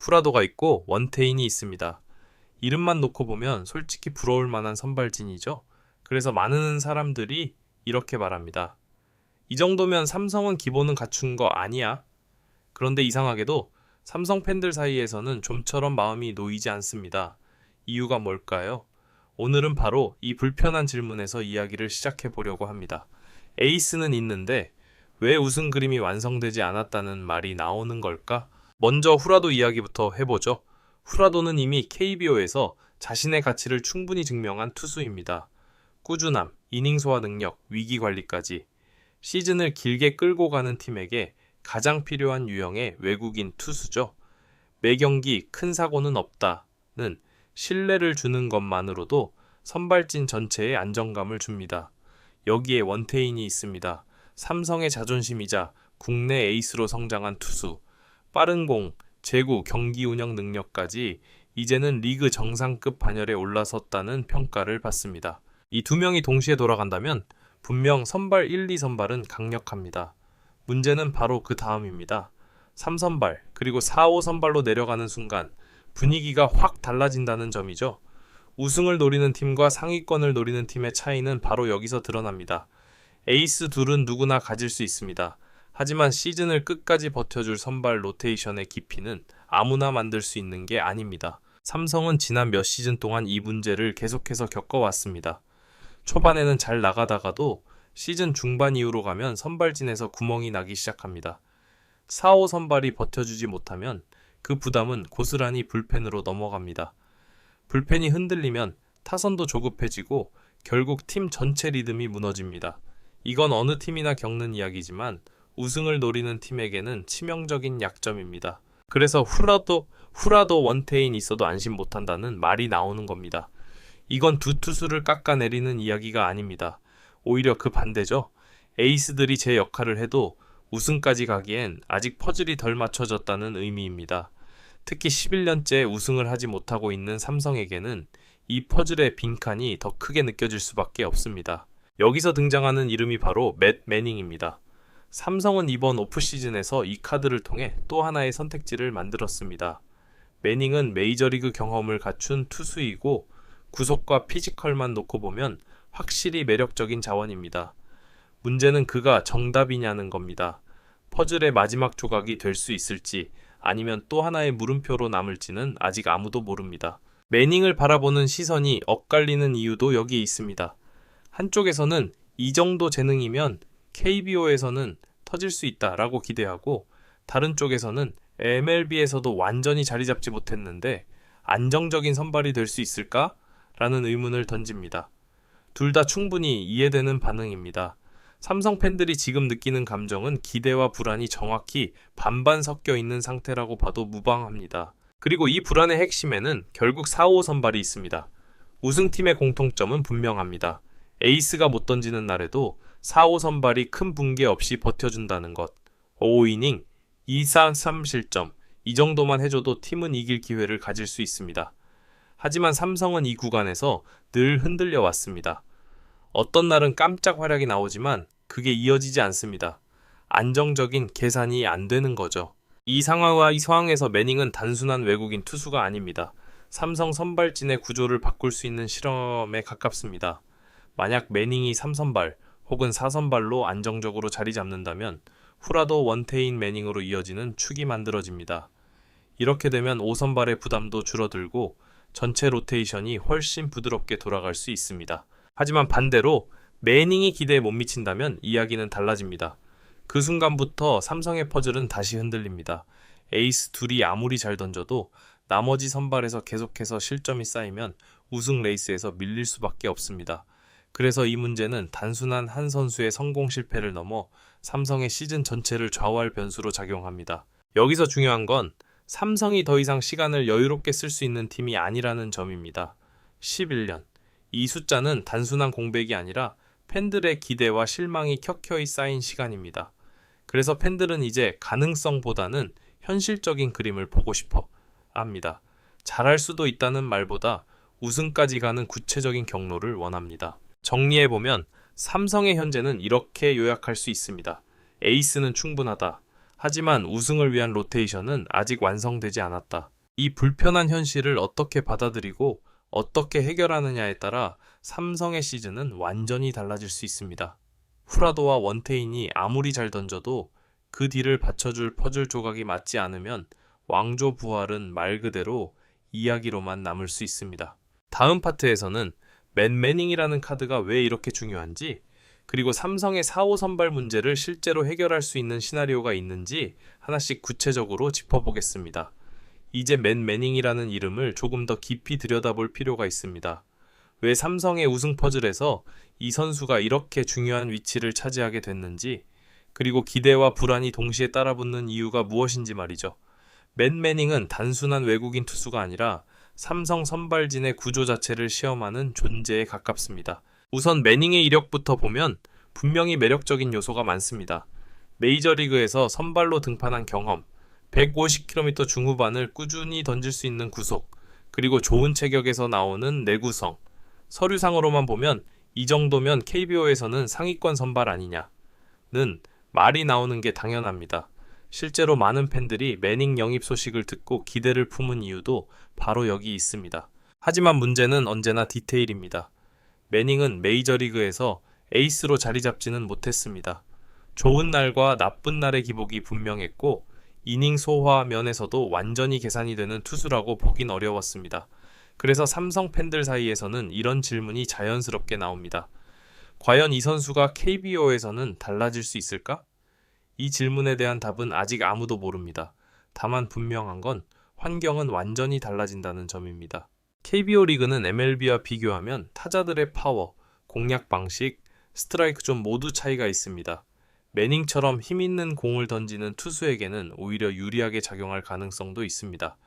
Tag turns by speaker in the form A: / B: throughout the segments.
A: 후라도가 있고 원태인이 있습니다. 이름만 놓고 보면 솔직히 부러울 만한 선발진이죠. 그래서 많은 사람들이 이렇게 말합니다. 이 정도면 삼성은 기본은 갖춘 거 아니야? 그런데 이상하게도 삼성 팬들 사이에서는 좀처럼 마음이 놓이지 않습니다. 이유가 뭘까요? 오늘은 바로 이 불편한 질문에서 이야기를 시작해 보려고 합니다. 에이스는 있는데 왜 우승 그림이 완성되지 않았다는 말이 나오는 걸까? 먼저 후라도 이야기부터 해보죠. 후라도는 이미 KBO에서 자신의 가치를 충분히 증명한 투수입니다. 꾸준함, 이닝 소화 능력, 위기 관리까지 시즌을 길게 끌고 가는 팀에게 가장 필요한 유형의 외국인 투수죠. 매 경기 큰 사고는 없다는 신뢰를 주는 것만으로도 선발진 전체에 안정감을 줍니다. 여기에 원태인이 있습니다. 삼성의 자존심이자 국내 에이스로 성장한 투수, 빠른 공, 제구, 경기 운영 능력까지 이제는 리그 정상급 반열에 올라섰다는 평가를 받습니다. 이 두 명이 동시에 돌아간다면 분명 선발 1, 2선발은 강력합니다. 문제는 바로 그 다음입니다. 3선발 그리고 4, 5선발로 내려가는 순간 분위기가 확 달라진다는 점이죠. 우승을 노리는 팀과 상위권을 노리는 팀의 차이는 바로 여기서 드러납니다. 에이스 둘은 누구나 가질 수 있습니다. 하지만 시즌을 끝까지 버텨줄 선발 로테이션의 깊이는 아무나 만들 수 있는 게 아닙니다. 삼성은 지난 몇 시즌 동안 이 문제를 계속해서 겪어왔습니다. 초반에는 잘 나가다가도 시즌 중반 이후로 가면 선발진에서 구멍이 나기 시작합니다. 4, 5 선발이 버텨주지 못하면 그 부담은 고스란히 불펜으로 넘어갑니다. 불펜이 흔들리면 타선도 조급해지고 결국 팀 전체 리듬이 무너집니다. 이건 어느 팀이나 겪는 이야기지만 우승을 노리는 팀에게는 치명적인 약점입니다. 그래서 후라도 원태인 있어도 안심 못한다는 말이 나오는 겁니다. 이건 두 투수를 깎아내리는 이야기가 아닙니다. 오히려 그 반대죠. 에이스들이 제 역할을 해도 우승까지 가기엔 아직 퍼즐이 덜 맞춰졌다는 의미입니다. 특히 11년째 우승을 하지 못하고 있는 삼성에게는 이 퍼즐의 빈칸이 더 크게 느껴질 수밖에 없습니다. 여기서 등장하는 이름이 바로 맷 매닝입니다. 삼성은 이번 오프시즌에서 이 카드를 통해 또 하나의 선택지를 만들었습니다. 매닝은 메이저리그 경험을 갖춘 투수이고 구속과 피지컬만 놓고 보면 확실히 매력적인 자원입니다. 문제는 그가 정답이냐는 겁니다. 퍼즐의 마지막 조각이 될 수 있을지 아니면 또 하나의 물음표로 남을지는 아직 아무도 모릅니다. 매닝을 바라보는 시선이 엇갈리는 이유도 여기에 있습니다. 한쪽에서는 이 정도 재능이면 KBO에서는 터질 수 있다라고 기대하고 다른 쪽에서는 MLB에서도 완전히 자리 잡지 못했는데 안정적인 선발이 될 수 있을까? 라는 의문을 던집니다. 둘 다 충분히 이해되는 반응입니다. 삼성 팬들이 지금 느끼는 감정은 기대와 불안이 정확히 반반 섞여 있는 상태라고 봐도 무방합니다. 그리고 이 불안의 핵심에는 결국 4, 5 선발이 있습니다. 우승팀의 공통점은 분명합니다. 에이스가 못 던지는 날에도 4, 5 선발이 큰 붕괴 없이 버텨준다는 것. 5이닝, 2사 3실점, 이 정도만 해줘도 팀은 이길 기회를 가질 수 있습니다. 하지만 삼성은 이 구간에서 늘 흔들려 왔습니다. 어떤 날은 깜짝 활약이 나오지만 그게 이어지지 않습니다. 안정적인 계산이 안 되는 거죠. 이 상황에서 매닝은 단순한 외국인 투수가 아닙니다. 삼성 선발진의 구조를 바꿀 수 있는 실험에 가깝습니다. 만약 매닝이 3선발 혹은 4선발로 안정적으로 자리 잡는다면 후라도 원태인 매닝으로 이어지는 축이 만들어집니다. 이렇게 되면 5선발의 부담도 줄어들고 전체 로테이션이 훨씬 부드럽게 돌아갈 수 있습니다. 하지만 반대로 매닝이 기대에 못 미친다면 이야기는 달라집니다. 그 순간부터 삼성의 퍼즐은 다시 흔들립니다. 에이스 둘이 아무리 잘 던져도 나머지 선발에서 계속해서 실점이 쌓이면 우승 레이스에서 밀릴 수밖에 없습니다. 그래서 이 문제는 단순한 한 선수의 성공 실패를 넘어 삼성의 시즌 전체를 좌우할 변수로 작용합니다. 여기서 중요한 건 삼성이 더 이상 시간을 여유롭게 쓸 수 있는 팀이 아니라는 점입니다. 11년. 이 숫자는 단순한 공백이 아니라 팬들의 기대와 실망이 켜켜이 쌓인 시간입니다. 그래서 팬들은 이제 가능성보다는 현실적인 그림을 보고 싶어 합니다. 잘할 수도 있다는 말보다 우승까지 가는 구체적인 경로를 원합니다. 정리해보면 삼성의 현재는 이렇게 요약할 수 있습니다. 에이스는 충분하다. 하지만 우승을 위한 로테이션은 아직 완성되지 않았다. 이 불편한 현실을 어떻게 받아들이고 어떻게 해결하느냐에 따라 삼성의 시즌은 완전히 달라질 수 있습니다. 후라도와 원태인이 아무리 잘 던져도 그 뒤를 받쳐줄 퍼즐 조각이 맞지 않으면 왕조 부활은 말 그대로 이야기로만 남을 수 있습니다. 다음 파트에서는 맨 매닝이라는 카드가 왜 이렇게 중요한지, 그리고 삼성의 4-5 선발 문제를 실제로 해결할 수 있는 시나리오가 있는지 하나씩 구체적으로 짚어보겠습니다. 이제 맨 매닝이라는 이름을 조금 더 깊이 들여다볼 필요가 있습니다. 왜 삼성의 우승 퍼즐에서 이 선수가 이렇게 중요한 위치를 차지하게 됐는지, 그리고 기대와 불안이 동시에 따라붙는 이유가 무엇인지 말이죠. 맨 매닝은 단순한 외국인 투수가 아니라 삼성 선발진의 구조 자체를 시험하는 존재에 가깝습니다. 우선 매닝의 이력부터 보면 분명히 매력적인 요소가 많습니다. 메이저리그에서 선발로 등판한 경험, 150km 중후반을 꾸준히 던질 수 있는 구속, 그리고 좋은 체격에서 나오는 내구성. 서류상으로만 보면 이 정도면 KBO에서는 상위권 선발 아니냐는 말이 나오는 게 당연합니다. 실제로 많은 팬들이 매닝 영입 소식을 듣고 기대를 품은 이유도 바로 여기 있습니다. 하지만 문제는 언제나 디테일입니다. 매닝은 메이저리그에서 에이스로 자리 잡지는 못했습니다. 좋은 날과 나쁜 날의 기복이 분명했고 이닝 소화 면에서도 완전히 계산이 되는 투수라고 보긴 어려웠습니다. 그래서 삼성 팬들 사이에서는 이런 질문이 자연스럽게 나옵니다. 과연 이 선수가 KBO에서는 달라질 수 있을까? 이 질문에 대한 답은 아직 아무도 모릅니다. 다만 분명한 건 환경은 완전히 달라진다는 점입니다. KBO 리그는 MLB와 비교하면 타자들의 파워, 공략 방식, 스트라이크 존 모두 차이가 있습니다. 매닝처럼 힘있는 공을 던지는 투수에게는 오히려 유리하게 작용할 가능성도 있습니다.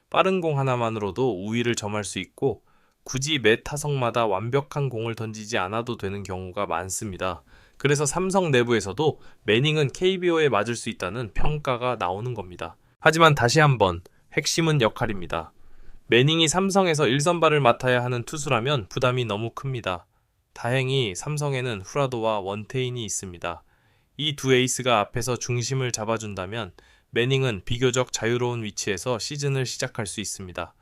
A: 빠른 공 하나만으로도 우위를 점할 수 있고 굳이 매 타석마다 완벽한 공을 던지지 않아도 되는 경우가 많습니다. 그래서 삼성 내부에서도 매닝은 KBO에 맞을 수 있다는 평가가 나오는 겁니다. 하지만 다시 한번 핵심은 역할입니다. 매닝이 삼성에서 1선발을 맡아야 하는 투수라면 부담이 너무 큽니다. 다행히 삼성에는 후라도와 원태인이 있습니다. 이 두 에이스가 앞에서 중심을 잡아준다면 매닝은 비교적 자유로운 위치에서 시즌을 시작할 수 있습니다.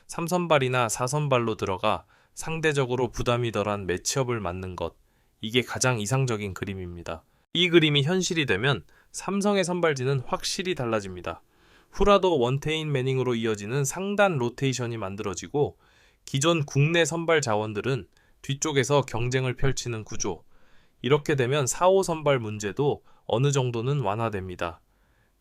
A: 3선발이나 4선발로 들어가 상대적으로 부담이 덜한 매치업을 맞는 것, 이게 가장 이상적인 그림입니다. 이 그림이 현실이 되면 삼성의 선발진은 확실히 달라집니다. 후라도 원태인 매닝으로 이어지는 상단 로테이션이 만들어지고 기존 국내 선발 자원들은 뒤쪽에서 경쟁을 펼치는 구조. 이렇게 되면 4-5 선발 문제도 어느 정도는 완화됩니다.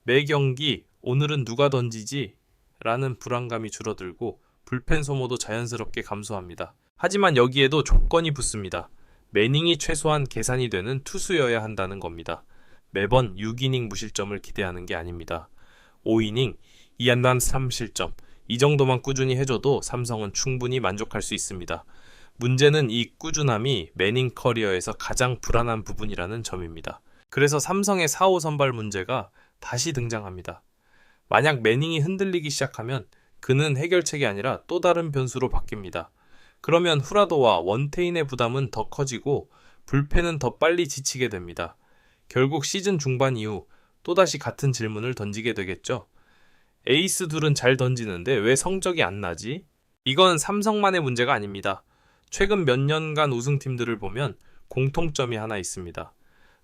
A: 매 경기 오늘은 누가 던지지? 라는 불안감이 줄어들고 불펜 소모도 자연스럽게 감소합니다. 하지만 여기에도 조건이 붙습니다. 매닝이 최소한 계산이 되는 투수여야 한다는 겁니다. 매번 6이닝 무실점을 기대하는 게 아닙니다. 5이닝, 2안단 3실점, 이 정도만 꾸준히 해줘도 삼성은 충분히 만족할 수 있습니다. 문제는 이 꾸준함이 매닝 커리어에서 가장 불안한 부분이라는 점입니다. 그래서 삼성의 4-5 선발 문제가 다시 등장합니다. 만약 매닝이 흔들리기 시작하면 그는 해결책이 아니라 또 다른 변수로 바뀝니다. 그러면 후라도와 원태인의 부담은 더 커지고 불펜은 더 빨리 지치게 됩니다. 결국 시즌 중반 이후 또다시 같은 질문을 던지게 되겠죠. 에이스 둘은 잘 던지는데 왜 성적이 안 나지? 이건 삼성만의 문제가 아닙니다. 최근 몇 년간 우승팀들을 보면 공통점이 하나 있습니다.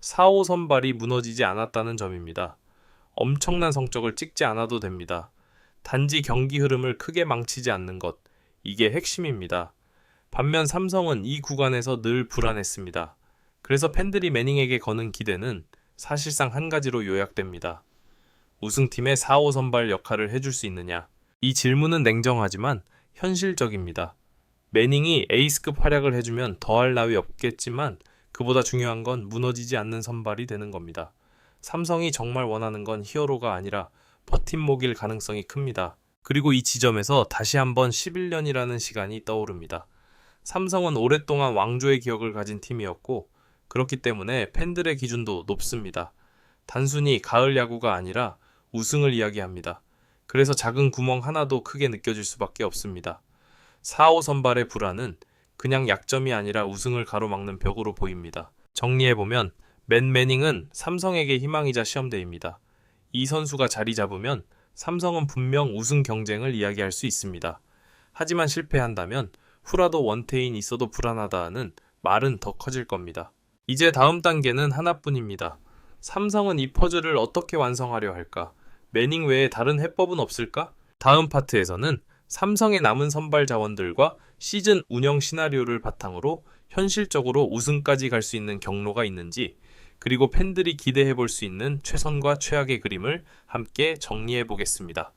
A: 4-5 선발이 무너지지 않았다는 점입니다. 엄청난 성적을 찍지 않아도 됩니다. 단지 경기 흐름을 크게 망치지 않는 것, 이게 핵심입니다. 반면 삼성은 이 구간에서 늘 불안했습니다. 그래서 팬들이 매닝에게 거는 기대는 사실상 한 가지로 요약됩니다. 우승팀의 4-5 선발 역할을 해줄 수 있느냐? 이 질문은 냉정하지만 현실적입니다. 매닝이 에이스급 활약을 해주면 더할 나위 없겠지만 그보다 중요한 건 무너지지 않는 선발이 되는 겁니다. 삼성이 정말 원하는 건 히어로가 아니라 버팀목일 가능성이 큽니다. 그리고 이 지점에서 다시 한번 11년이라는 시간이 떠오릅니다. 삼성은 오랫동안 왕조의 기억을 가진 팀이었고 그렇기 때문에 팬들의 기준도 높습니다. 단순히 가을 야구가 아니라 우승을 이야기합니다. 그래서 작은 구멍 하나도 크게 느껴질 수밖에 없습니다. 4-5 선발의 불안은 그냥 약점이 아니라 우승을 가로막는 벽으로 보입니다. 정리해보면 맨 매닝은 삼성에게 희망이자 시험대입니다. 이 선수가 자리 잡으면 삼성은 분명 우승 경쟁을 이야기할 수 있습니다. 하지만 실패한다면 후라도 원태인이 있어도 불안하다는 말은 더 커질 겁니다. 이제 다음 단계는 하나뿐입니다. 삼성은 이 퍼즐을 어떻게 완성하려 할까? 매닝 외에 다른 해법은 없을까? 다음 파트에서는 삼성의 남은 선발 자원들과 시즌 운영 시나리오를 바탕으로 현실적으로 우승까지 갈 수 있는 경로가 있는지, 그리고 팬들이 기대해 볼 수 있는 최선과 최악의 그림을 함께 정리해 보겠습니다.